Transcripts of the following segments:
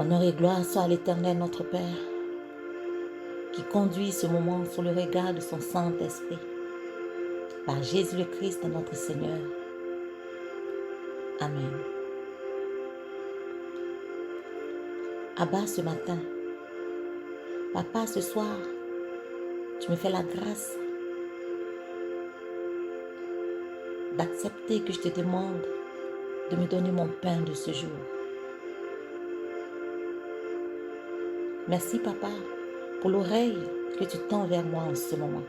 Honneur et gloire soit à l'Éternel notre Père, qui conduit ce moment sous le regard de son Saint-Esprit, par Jésus le Christ notre Seigneur. Amen. Abba, ce matin, Papa, ce soir, tu me fais la grâce d'accepter que je te demande de me donner mon pain de ce jour. Merci, Papa, pour l'oreille que tu tends vers moi en ce moment.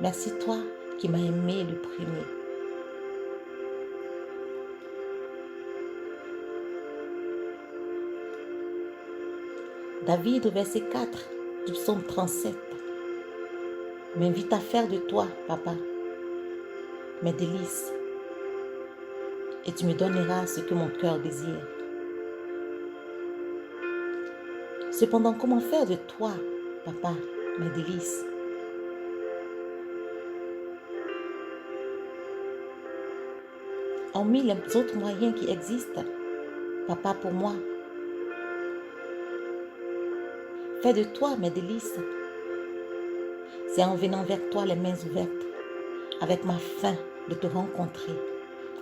Merci, toi qui m'as aimé le premier. David, au verset 4 du psaume 37, m'invite à faire de toi, Papa, mes délices, et tu me donneras ce que mon cœur désire. Cependant, comment faire de toi, Papa, mes délices? Hormis les autres moyens qui existent, Papa, pour moi, fais de toi mes délices. C'est en venant vers toi les mains ouvertes, avec ma faim de te rencontrer,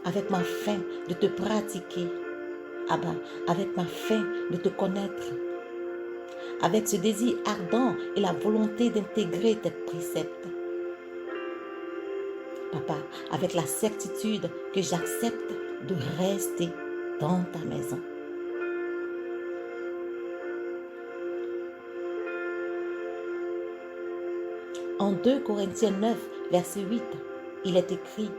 avec ma faim de te pratiquer, Abba, avec ma faim de te connaître, avec ce désir ardent et la volonté d'intégrer tes préceptes. Papa, avec la certitude que j'accepte de rester dans ta maison. En 2 Corinthiens 9, verset 8, il est écrit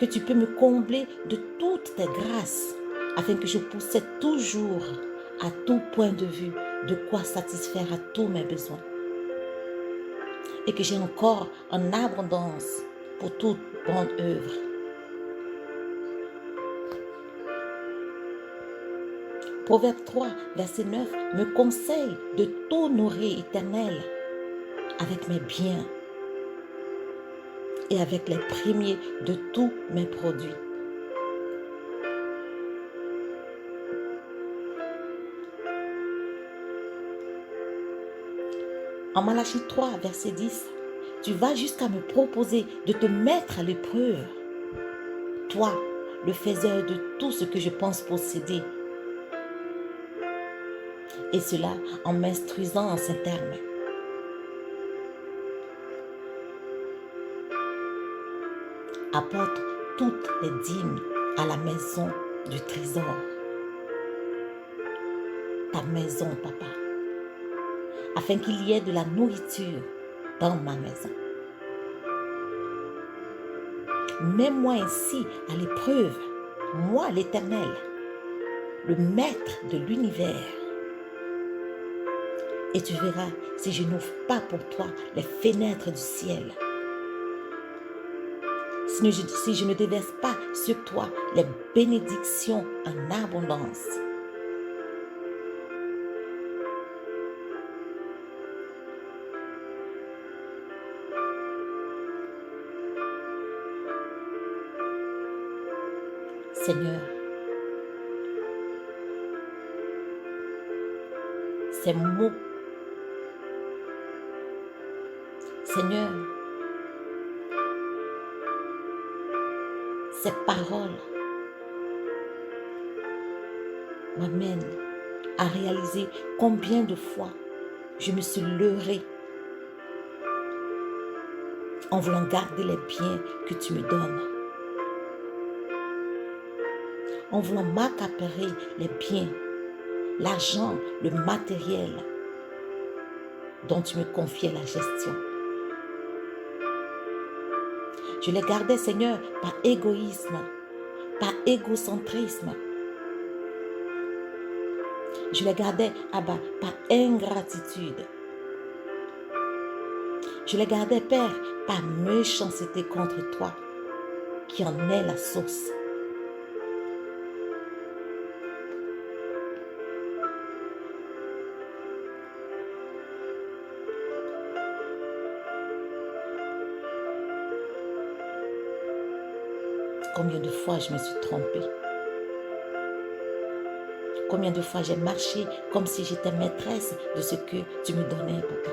que tu peux me combler de toutes tes grâces afin que je possède toujours, à tout point de vue, de quoi satisfaire à tous mes besoins. Et que j'ai encore en abondance pour toute bonne œuvre. Proverbe 3, verset 9 me conseille de t'honorer, Éternel, avec mes biens et avec les premiers de tous mes produits. En Malachie 3, verset 10, tu vas jusqu'à me proposer de te mettre à l'épreuve, toi, le faiseur de tout ce que je pense posséder, et cela en m'instruisant en ces termes. Apporte toutes les dîmes à la maison du trésor. Ta maison, Papa, afin qu'il y ait de la nourriture dans ma maison. Mets-moi ainsi à l'épreuve, moi l'Éternel, le maître de l'univers. Et tu verras si je n'ouvre pas pour toi les fenêtres du ciel. Si je ne déverse pas sur toi les bénédictions en abondance. Seigneur, ces mots, Seigneur, ces paroles m'amènent à réaliser combien de fois je me suis leurrée en voulant garder les biens que tu me donnes, en voulant m'accaparer les biens, l'argent, le matériel dont tu me confiais la gestion. Je les gardais, Seigneur, par égoïsme, par égocentrisme. Je les gardais, Abba, par ingratitude. Je les gardais, Père, par méchanceté contre toi, qui en est la source. Combien de fois je me suis trompée. Combien de fois j'ai marché comme si j'étais maîtresse de ce que tu me donnais, papa.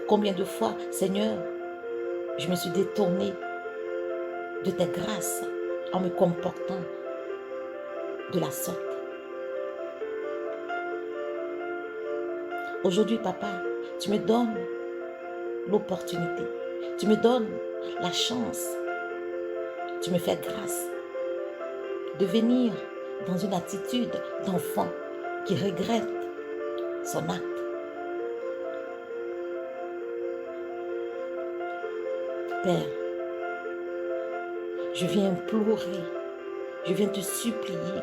Combien de fois, Seigneur, je me suis détournée de tes grâces en me comportant de la sorte. Aujourd'hui, papa, tu me donnes l'opportunité. Tu me donnes la chance. Tu me fais grâce de venir dans une attitude d'enfant qui regrette son acte. Père, je viens implorer, je viens te supplier.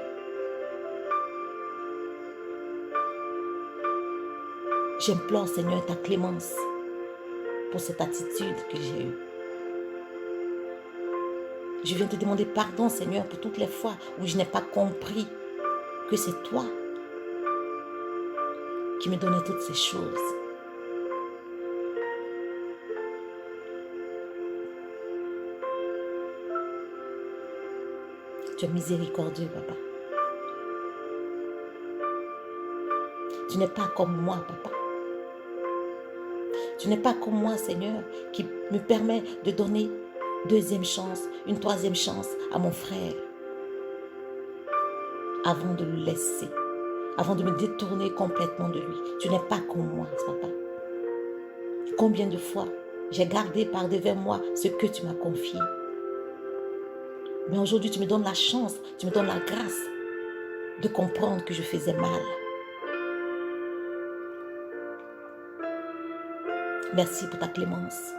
J'implore, Seigneur, ta clémence pour cette attitude que j'ai eue. Je viens te demander pardon, Seigneur, pour toutes les fois où je n'ai pas compris que c'est toi qui me donnais toutes ces choses. Tu es miséricordieux, papa. Tu n'es pas comme moi, papa. Tu n'es pas comme moi, Seigneur, qui me permet de donner deuxième chance, une troisième chance à mon frère avant de le laisser, avant de me détourner complètement de lui. Tu n'es pas comme moi, papa. Combien de fois j'ai gardé par devant moi ce que tu m'as confié. Mais aujourd'hui, tu me donnes la chance, tu me donnes la grâce de comprendre que je faisais mal. Merci pour ta clémence.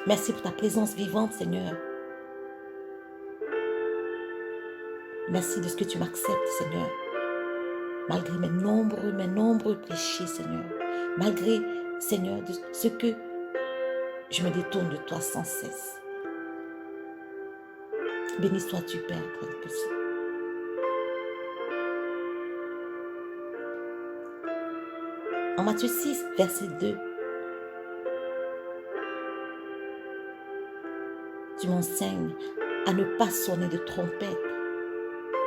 Merci pour ta présence vivante, Seigneur. Merci de ce que tu m'acceptes, Seigneur. Malgré mes nombreux péchés, Seigneur. Malgré, Seigneur, de ce que je me détourne de toi sans cesse. Béni sois-tu, Père, pour être possible. En Matthieu 6, verset 2, tu m'enseignes à ne pas sonner de trompette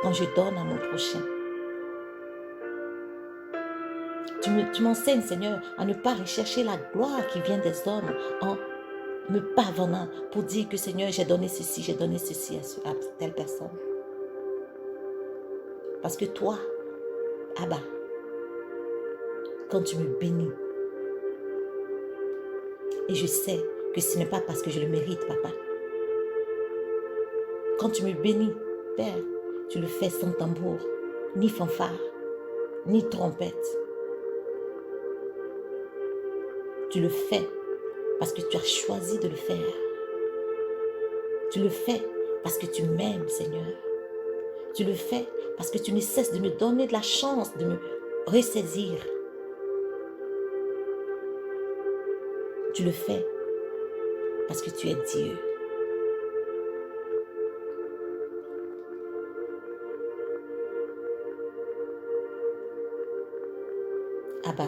quand je donne à mon prochain. Tu m'enseignes, Seigneur, à ne pas rechercher la gloire qui vient des hommes en me pavonnant pour dire que, Seigneur, j'ai donné ceci à telle personne. Parce que toi, Abba, quand tu me bénis, et je sais que ce n'est pas parce que je le mérite, papa. Quand tu me bénis, Père, tu le fais sans tambour, ni fanfare, ni trompette. Tu le fais parce que tu as choisi de le faire. Tu le fais parce que tu m'aimes, Seigneur. Tu le fais parce que tu ne cesses de me donner de la chance de me ressaisir. Tu le fais parce que tu es Dieu. Abba,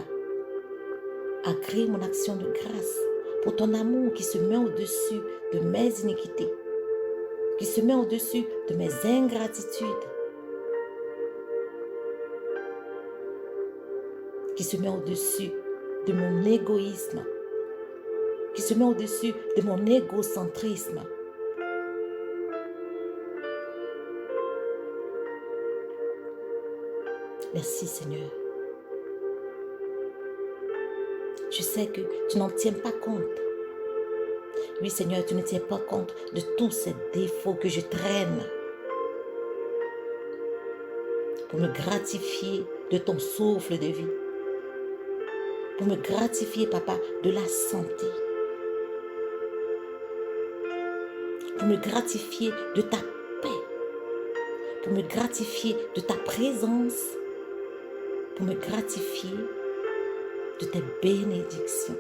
agrée mon action de grâce pour ton amour qui se met au-dessus de mes iniquités, qui se met au-dessus de mes ingratitudes, qui se met au-dessus de mon égoïsme, qui se met au-dessus de mon égocentrisme. Merci, Seigneur. Je sais que tu n'en tiens pas compte. Oui, Seigneur, tu ne tiens pas compte de tous ces défauts que je traîne pour me gratifier de ton souffle de vie, pour me gratifier, papa, de la santé, pour me gratifier de ta paix, pour me gratifier de ta présence, pour me gratifier de tes bénédictions.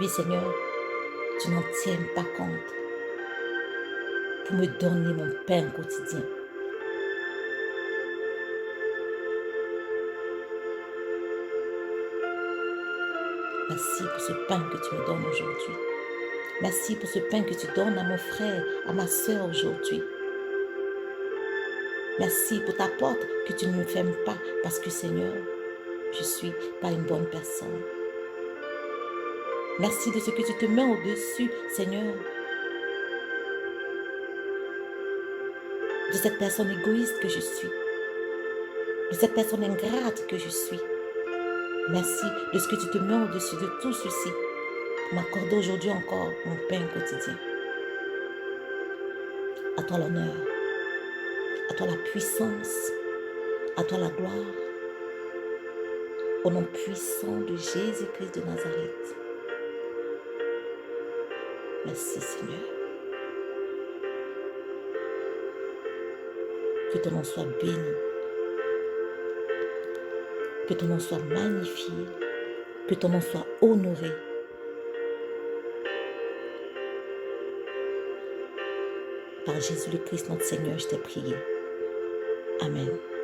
Oui, Seigneur, tu n'en tiens pas compte pour me donner mon pain quotidien. Merci pour ce pain que tu me donnes aujourd'hui. Merci pour ce pain que tu donnes à mon frère, à ma soeur aujourd'hui. Merci pour ta porte que tu ne me fermes pas parce que Seigneur, je ne suis pas une bonne personne. Merci de ce que tu te mets au-dessus, Seigneur, de cette personne égoïste que je suis, de cette personne ingrate que je suis. Merci de ce que tu te mets au-dessus de tout ceci pour m'accorder aujourd'hui encore mon pain quotidien. À toi l'honneur, à toi la puissance, à toi la gloire, au nom puissant de Jésus-Christ de Nazareth. Merci Seigneur. Que ton nom soit béni, que ton nom soit magnifié, que ton nom soit honoré. Par Jésus le Christ notre Seigneur, je t'ai prié. Amen.